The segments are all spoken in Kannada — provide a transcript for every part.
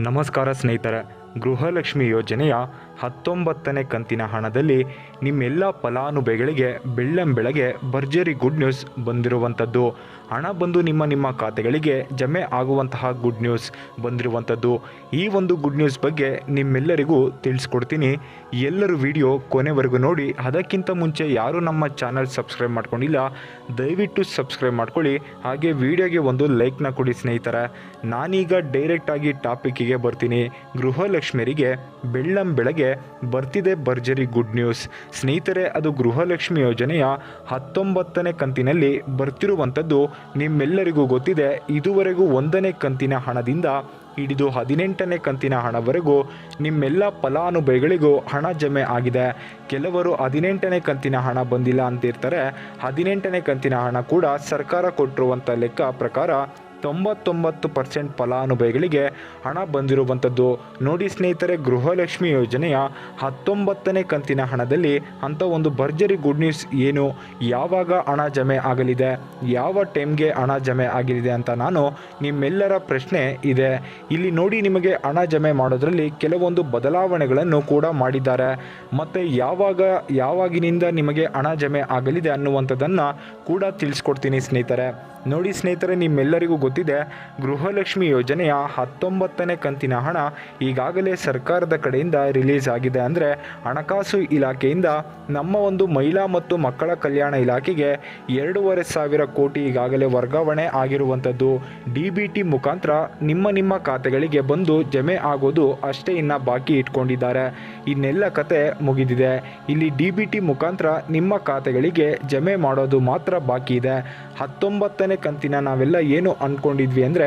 ನಮಸ್ಕಾರ ಸ್ನೇಹಿತರೆ. ಗೃಹಲಕ್ಷ್ಮಿ ಯೋಜನೆಯ 19ನೇ ಕಂತಿನ ಹಣದಲ್ಲಿ ನಿಮ್ಮೆಲ್ಲ ಫಲಾನುಭವಿಗಳಿಗೆ ಬೆಳ್ಳಂಬೆಳಗ್ಗೆ ಭರ್ಜರಿ ಗುಡ್ ನ್ಯೂಸ್ ಬಂದಿರುವಂಥದ್ದು. ಹಣ ಬಂದು ನಿಮ್ಮ ಖಾತೆಗಳಿಗೆ ಜಮೆ ಆಗುವಂತಹ ಗುಡ್ ನ್ಯೂಸ್ ಬಂದಿರುವಂಥದ್ದು. ಈ ಒಂದು ಗುಡ್ ನ್ಯೂಸ್ ಬಗ್ಗೆ ನಿಮ್ಮೆಲ್ಲರಿಗೂ ತಿಳಿಸ್ಕೊಡ್ತೀನಿ. ಎಲ್ಲರೂ ವಿಡಿಯೋ ಕೊನೆವರೆಗೂ ನೋಡಿ. ಅದಕ್ಕಿಂತ ಮುಂಚೆ ಯಾರು ನಮ್ಮ ಚಾನಲ್ ಸಬ್ಸ್ಕ್ರೈಬ್ ಮಾಡ್ಕೊಂಡಿಲ್ಲ ದಯವಿಟ್ಟು ಸಬ್ಸ್ಕ್ರೈಬ್ ಮಾಡ್ಕೊಳ್ಳಿ. ಹಾಗೆ ವಿಡಿಯೋಗೆ ಒಂದು ಲೈಕ್ನ ಕೊಡಿ ಸ್ನೇಹಿತರೆ. ನಾನೀಗ ಡೈರೆಕ್ಟಾಗಿ ಟಾಪಿಕ್ಕಿಗೆ ಬರ್ತೀನಿ. ಗೃಹಲಕ್ಷ್ಮಿಯರಿಗೆ ಬೆಳ್ಳಂಬೆಳಗ್ಗೆ ಬರ್ತಿದೆ ಭರ್ಜರಿ ಗುಡ್ ನ್ಯೂಸ್ ಸ್ನೇಹಿತರೆ. ಅದು ಗೃಹಲಕ್ಷ್ಮಿ ಯೋಜನೆಯ 19ನೇ ಕಂತಿನಲ್ಲಿ ಬರ್ತಿರುವಂಥದ್ದು ನಿಮ್ಮೆಲ್ಲರಿಗೂ ಗೊತ್ತಿದೆ. ಇದುವರೆಗೂ 1ನೇ ಕಂತಿನ ಹಣದಿಂದ ಹಿಡಿದು 18ನೇ ಕಂತಿನ ಹಣವರೆಗೂ ನಿಮ್ಮೆಲ್ಲ ಫಲಾನುಭವಿಗಳಿಗೂ ಹಣ ಜಮೆ ಆಗಿದೆ. ಕೆಲವರು 18ನೇ ಕಂತಿನ ಹಣ ಬಂದಿಲ್ಲ ಅಂತಿರ್ತಾರೆ. 18ನೇ ಕಂತಿನ ಹಣ ಕೂಡ ಸರ್ಕಾರ ಕೊಟ್ಟಿರುವಂಥ ಲೆಕ್ಕ ಪ್ರಕಾರ 99% ಫಲಾನುಭವಿಗಳಿಗೆ ಹಣ ಬಂದಿರುವಂಥದ್ದು. ನೋಡಿ ಸ್ನೇಹಿತರೆ, ಗೃಹಲಕ್ಷ್ಮಿ ಯೋಜನೆಯ 19ನೇ ಕಂತಿನ ಹಣದಲ್ಲಿ ಅಂಥ ಒಂದು ಭರ್ಜರಿ ಗುಡ್ ನ್ಯೂಸ್ ಏನು, ಯಾವಾಗ ಹಣ ಜಮೆ ಆಗಲಿದೆ, ಯಾವ ಟೈಮ್ಗೆ ಹಣ ಜಮೆ ಆಗಲಿದೆ ಅಂತ ನಾನು ನಿಮ್ಮೆಲ್ಲರ ಪ್ರಶ್ನೆ ಇದೆ. ಇಲ್ಲಿ ನೋಡಿ, ನಿಮಗೆ ಹಣ ಜಮೆ ಮಾಡೋದ್ರಲ್ಲಿ ಕೆಲವೊಂದು ಬದಲಾವಣೆಗಳನ್ನು ಕೂಡ ಮಾಡಿದ್ದಾರೆ. ಮತ್ತು ಯಾವಾಗಿನಿಂದ ನಿಮಗೆ ಹಣ ಜಮೆ ಆಗಲಿದೆ ಅನ್ನುವಂಥದ್ದನ್ನು ಕೂಡ ತಿಳಿಸ್ಕೊಡ್ತೀನಿ ಸ್ನೇಹಿತರೆ. ನೋಡಿ ಸ್ನೇಹಿತರೆ, ನಿಮ್ಮೆಲ್ಲರಿಗೂ ಗೊತ್ತಿದೆ, ಗೃಹಲಕ್ಷ್ಮಿ ಯೋಜನೆಯ 19ನೇ ಕಂತಿನ ಹಣ ಈಗಾಗಲೇ ಸರ್ಕಾರದ ಕಡೆಯಿಂದ ರಿಲೀಸ್ ಆಗಿದೆ. ಅಂದರೆ ಹಣಕಾಸು ಇಲಾಖೆಯಿಂದ ನಮ್ಮ ಒಂದು ಮಹಿಳಾ ಮತ್ತು ಮಕ್ಕಳ ಕಲ್ಯಾಣ ಇಲಾಖೆಗೆ 2,500 ಕೋಟಿ ಈಗಾಗಲೇ ವರ್ಗಾವಣೆ ಆಗಿರುವಂಥದ್ದು. DBT ಮುಖಾಂತರ ನಿಮ್ಮ ಖಾತೆಗಳಿಗೆ ಬಂದು ಜಮೆ ಆಗೋದು ಅಷ್ಟೇ ಇನ್ನು ಬಾಕಿ ಇಟ್ಕೊಂಡಿದ್ದಾರೆ. ಇನ್ನೆಲ್ಲ ಕತೆ ಮುಗಿದಿದೆ. ಇಲ್ಲಿ DBT ಮುಖಾಂತರ ನಿಮ್ಮ ಖಾತೆಗಳಿಗೆ ಜಮೆ ಮಾಡೋದು ಮಾತ್ರ ಬಾಕಿ ಇದೆ. 19ನೇ ಕಂತಿನ ನಾವೆಲ್ಲ ಏನು ಅಂದ್ಕೊಂಡಿದ್ವಿ ಅಂದರೆ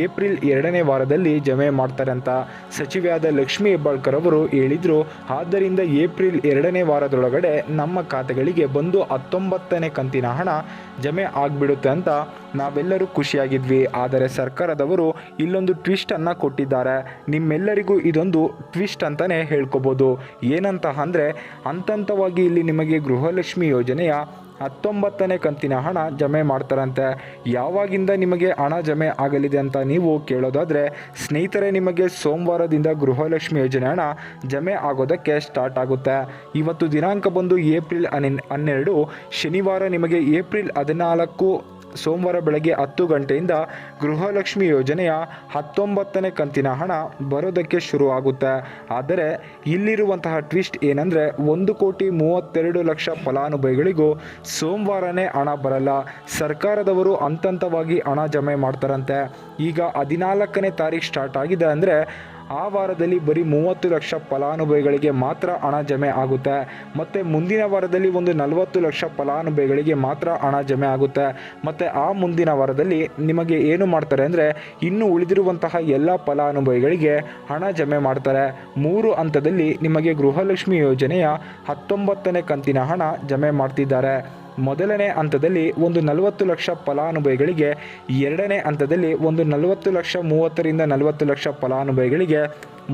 ಏಪ್ರಿಲ್ 2ನೇ ವಾರದಲ್ಲಿ ಜಮೆ ಮಾಡ್ತಾರೆ ಅಂತ ಸಚಿವೆಯಾದ ಲಕ್ಷ್ಮೀ ಹೆಬ್ಬಾಳ್ಕರ್ ಅವರು ಹೇಳಿದರು. ಆದ್ದರಿಂದ ಏಪ್ರಿಲ್ 2ನೇ ವಾರದೊಳಗಡೆ ನಮ್ಮ ಖಾತೆಗಳಿಗೆ ಬಂದು 19ನೇ ಕಂತಿನ ಹಣ ಜಮೆ ಆಗಿಬಿಡುತ್ತೆ ಅಂತ ನಾವೆಲ್ಲರೂ ಖುಷಿಯಾಗಿದ್ವಿ. ಆದರೆ ಸರ್ಕಾರದವರು ಇಲ್ಲೊಂದು ಟ್ವಿಸ್ಟನ್ನು ಕೊಟ್ಟಿದ್ದಾರೆ. ನಿಮ್ಮೆಲ್ಲರಿಗೂ ಇದೊಂದು ಟ್ವಿಸ್ಟ್ ಅಂತಲೇ ಹೇಳ್ಕೊಬೋದು. ಏನಂತ ಅಂದರೆ, ಹಂತವಾಗಿ ಇಲ್ಲಿ ನಿಮಗೆ ಗೃಹಲಕ್ಷ್ಮಿ ಯೋಜನೆಯ 19ನೇ ಕಂತಿನ ಹಣ ಜಮೆ ಮಾಡ್ತಾರಂತೆ. ಯಾವಾಗಿಂದ ನಿಮಗೆ ಹಣ ಜಮೆ ಆಗಲಿದೆ ಅಂತ ನೀವು ಕೇಳೋದಾದರೆ ಸ್ನೇಹಿತರೆ, ನಿಮಗೆ ಸೋಮವಾರದಿಂದ ಗೃಹಲಕ್ಷ್ಮಿ ಯೋಜನೆ ಹಣ ಜಮೆ ಆಗೋದಕ್ಕೆ ಸ್ಟಾರ್ಟ್ ಆಗುತ್ತೆ. ಇವತ್ತು ದಿನಾಂಕ ಬಂದು ಏಪ್ರಿಲ್ 12, ಶನಿವಾರ ನಿಮಗೆ ಏಪ್ರಿಲ್ 14 ಸೋಮವಾರ ಬೆಳಗ್ಗೆ 10 ಗಂಟೆಯಿಂದ ಗೃಹಲಕ್ಷ್ಮಿ ಯೋಜನೆಯ 19ನೇ ಕಂತಿನ ಹಣ ಬರೋದಕ್ಕೆ ಶುರು ಆಗುತ್ತೆ. ಆದರೆ ಇಲ್ಲಿರುವಂತಹ ಟ್ವಿಸ್ಟ್ ಏನಂದರೆ, 1,32,00,000 ಫಲಾನುಭವಿಗಳಿಗೂ ಸೋಮವಾರನೇ ಹಣ ಬರಲ್ಲ. ಸರ್ಕಾರದವರು ಹಂತವಾಗಿ ಹಣ ಜಮೆ ಮಾಡ್ತಾರಂತೆ. ಈಗ 14ನೇ ತಾರೀಕು ಸ್ಟಾರ್ಟ್ ಆಗಿದೆ ಅಂದರೆ ಆ ವಾರದಲ್ಲಿ ಬರೀ 30 ಲಕ್ಷ ಫಲಾನುಭವಿಗಳಿಗೆ ಮಾತ್ರ ಹಣ ಜಮೆ ಆಗುತ್ತೆ. ಮತ್ತು ಮುಂದಿನ ವಾರದಲ್ಲಿ ಒಂದು 40 ಲಕ್ಷ ಫಲಾನುಭವಿಗಳಿಗೆ ಮಾತ್ರ ಹಣ ಜಮೆ ಆಗುತ್ತೆ. ಮತ್ತು ಆ ಮುಂದಿನ ವಾರದಲ್ಲಿ ನಿಮಗೆ ಏನು ಮಾಡ್ತಾರೆ ಅಂದರೆ, ಇನ್ನು ಉಳಿದಿರುವಂತಹ ಎಲ್ಲ ಫಲಾನುಭವಿಗಳಿಗೆ ಹಣ ಜಮೆ ಮಾಡ್ತಾರೆ. 3 ಹಂತದಲ್ಲಿ ನಿಮಗೆ ಗೃಹಲಕ್ಷ್ಮಿ ಯೋಜನೆಯ 19ನೇ ಕಂತಿನ ಹಣ ಜಮೆ ಮಾಡ್ತಿದ್ದಾರೆ. ಮೊದಲನೇ ಹಂತದಲ್ಲಿ ಒಂದು 40 ಲಕ್ಷ ಫಲಾನುಭವಿಗಳಿಗೆ, 2ನೇ ಹಂತದಲ್ಲಿ ಒಂದು 40 ಲಕ್ಷ 30ರಿಂದ 40 ಲಕ್ಷ ಫಲಾನುಭವಿಗಳಿಗೆ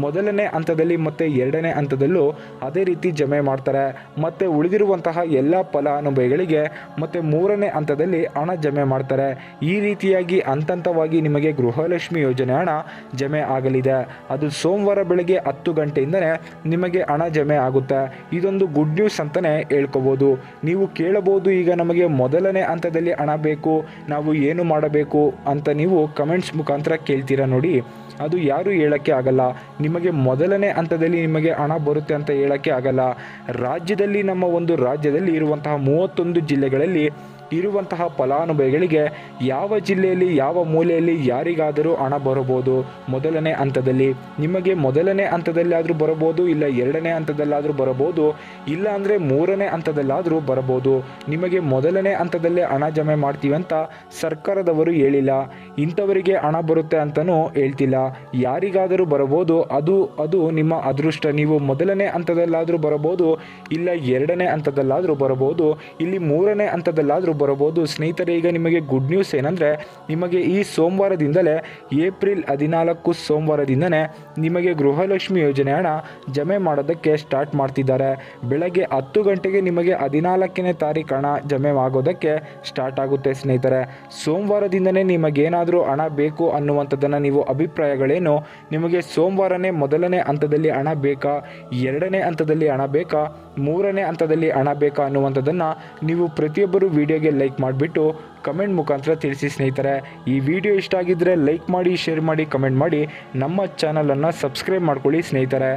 ಮೊದಲನೇ ಹಂತದಲ್ಲಿ ಮತ್ತು 2ನೇ ಹಂತದಲ್ಲೂ ಅದೇ ರೀತಿ ಜಮೆ ಮಾಡ್ತಾರೆ. ಮತ್ತು ಉಳಿದಿರುವಂತಹ ಎಲ್ಲ ಫಲಾನುಭವಿಗಳಿಗೆ ಮತ್ತು 3ನೇ ಹಂತದಲ್ಲಿ ಹಣ ಜಮೆ ಮಾಡ್ತಾರೆ. ಈ ರೀತಿಯಾಗಿ ಹಂತವಾಗಿ ನಿಮಗೆ ಗೃಹಲಕ್ಷ್ಮಿ ಯೋಜನೆ ಹಣ ಜಮೆ ಆಗಲಿದೆ. ಅದು ಸೋಮವಾರ ಬೆಳಗ್ಗೆ 10 ಗಂಟೆಯಿಂದನೇ ನಿಮಗೆ ಹಣ ಜಮೆ ಆಗುತ್ತೆ. ಇದೊಂದು ಗುಡ್ ನ್ಯೂಸ್ ಅಂತಲೇ ಹೇಳ್ಕೊಬೋದು. ನೀವು ಕೇಳಬಹುದು, ಈಗ ನಮಗೆ ಮೊದಲನೇ ಹಂತದಲ್ಲಿ ಹಣ ಬೇಕು, ನಾವು ಏನು ಮಾಡಬೇಕು ಅಂತ ನೀವು ಕಮೆಂಟ್ಸ್ ಮುಖಾಂತರ ಕೇಳ್ತೀರಾ. ನೋಡಿ, ಅದು ಯಾರೂ ಹೇಳೋಕ್ಕೆ ಆಗಲ್ಲ. ನಿಮಗೆ ಮೊದಲನೇ ಹಂತದಲ್ಲಿ ನಿಮಗೆ ಹಣ ಬರುತ್ತೆ ಅಂತ ಹೇಳೋಕ್ಕೆ ಆಗಲ್ಲ. ರಾಜ್ಯದಲ್ಲಿ ನಮ್ಮ ಒಂದು ರಾಜ್ಯದಲ್ಲಿ ಇರುವಂತಹ 31 ಜಿಲ್ಲೆಗಳಲ್ಲಿ ಇರುವಂತಹ ಫಲಾನುಭವಿಗಳಿಗೆ ಯಾವ ಜಿಲ್ಲೆಯಲ್ಲಿ ಯಾವ ಮೂಲೆಯಲ್ಲಿ ಯಾರಿಗಾದರೂ ಹಣ ಬರಬಹುದು. ಮೊದಲನೇ ಹಂತದಲ್ಲಿ ನಿಮಗೆ ಮೊದಲನೇ ಹಂತದಲ್ಲಾದರೂ ಬರಬಹುದು, ಇಲ್ಲ 2ನೇ ಹಂತದಲ್ಲಾದರೂ ಬರಬಹುದು, ಇಲ್ಲ ಅಂದರೆ 3ನೇ ಹಂತದಲ್ಲಾದರೂ ಬರಬಹುದು. ನಿಮಗೆ ಮೊದಲನೇ ಹಂತದಲ್ಲೇ ಹಣ ಜಮೆ ಮಾಡ್ತೀವಿ ಅಂತ ಸರ್ಕಾರದವರು ಹೇಳಿಲ್ಲ. ಇಂಥವರಿಗೆ ಹಣ ಬರುತ್ತೆ ಅಂತಲೂ ಹೇಳ್ತಿಲ್ಲ. ಯಾರಿಗಾದರೂ ಬರಬಹುದು, ಅದು ನಿಮ್ಮ ಅದೃಷ್ಟ. ನೀವು ಮೊದಲನೇ ಹಂತದಲ್ಲಾದರೂ ಬರಬಹುದು, ಇಲ್ಲ 2ನೇ ಹಂತದಲ್ಲಾದರೂ ಬರಬಹುದು, ಇಲ್ಲಿ 3ನೇ ಹಂತದಲ್ಲಾದರೂ ಬರಬಹುದು ಸ್ನೇಹಿತರೆ. ಈಗ ನಿಮಗೆ ಗುಡ್ ನ್ಯೂಸ್ ಏನಂದರೆ, ನಿಮಗೆ ಈ ಸೋಮವಾರದಿಂದಲೇ ಏಪ್ರಿಲ್ 14 ಸೋಮವಾರದಿಂದನೇ ನಿಮಗೆ ಗೃಹಲಕ್ಷ್ಮಿ ಯೋಜನೆ ಹಣ ಜಮೆ ಮಾಡೋದಕ್ಕೆ ಸ್ಟಾರ್ಟ್ ಮಾಡ್ತಿದ್ದಾರೆ. ಬೆಳಗ್ಗೆ 10 ಗಂಟೆಗೆ ನಿಮಗೆ 14ನೇ ತಾರೀಕು ಹಣ ಜಮೆ ಆಗೋದಕ್ಕೆ ಸ್ಟಾರ್ಟ್ ಆಗುತ್ತೆ ಸ್ನೇಹಿತರೆ. ಸೋಮವಾರದಿಂದನೇ ನಿಮಗೇನಾದರೂ ಹಣ ಬೇಕು ಅನ್ನುವಂಥದ್ದನ್ನು ನೀವು ಅಭಿಪ್ರಾಯಗಳೇನು, ನಿಮಗೆ ಸೋಮವಾರನೇ ಮೊದಲನೇ ಹಂತದಲ್ಲಿ ಹಣ ಬೇಕಾ, ಎರಡನೇ ಹಂತದಲ್ಲಿ ಹಣ ಬೇಕಾ, ಮೂರನೇ ಹಂತದಲ್ಲಿ ಹಣ ಬೇಕಾ ಅನ್ನುವಂಥದ್ದನ್ನು ನೀವು ಪ್ರತಿಯೊಬ್ಬರು ವಿಡಿಯೋಗೆ ಲೈಕ್ ಮಾಡಿಬಿಟ್ಟು ಕಮೆಂಟ್ ಮುಖಾಂತರ ತಿಳಿಸಿ ಸ್ನೇಹಿತರೆ. ಈ ವಿಡಿಯೋ ಇಷ್ಟ ಆಗಿದ್ದರೆ ಲೈಕ್ ಮಾಡಿ, ಶೇರ್ ಮಾಡಿ, ಕಮೆಂಟ್ ಮಾಡಿ, ನಮ್ಮ ಚಾನಲನ್ನು ಸಬ್ಸ್ಕ್ರೈಬ್ ಮಾಡ್ಕೊಳ್ಳಿ ಸ್ನೇಹಿತರೆ.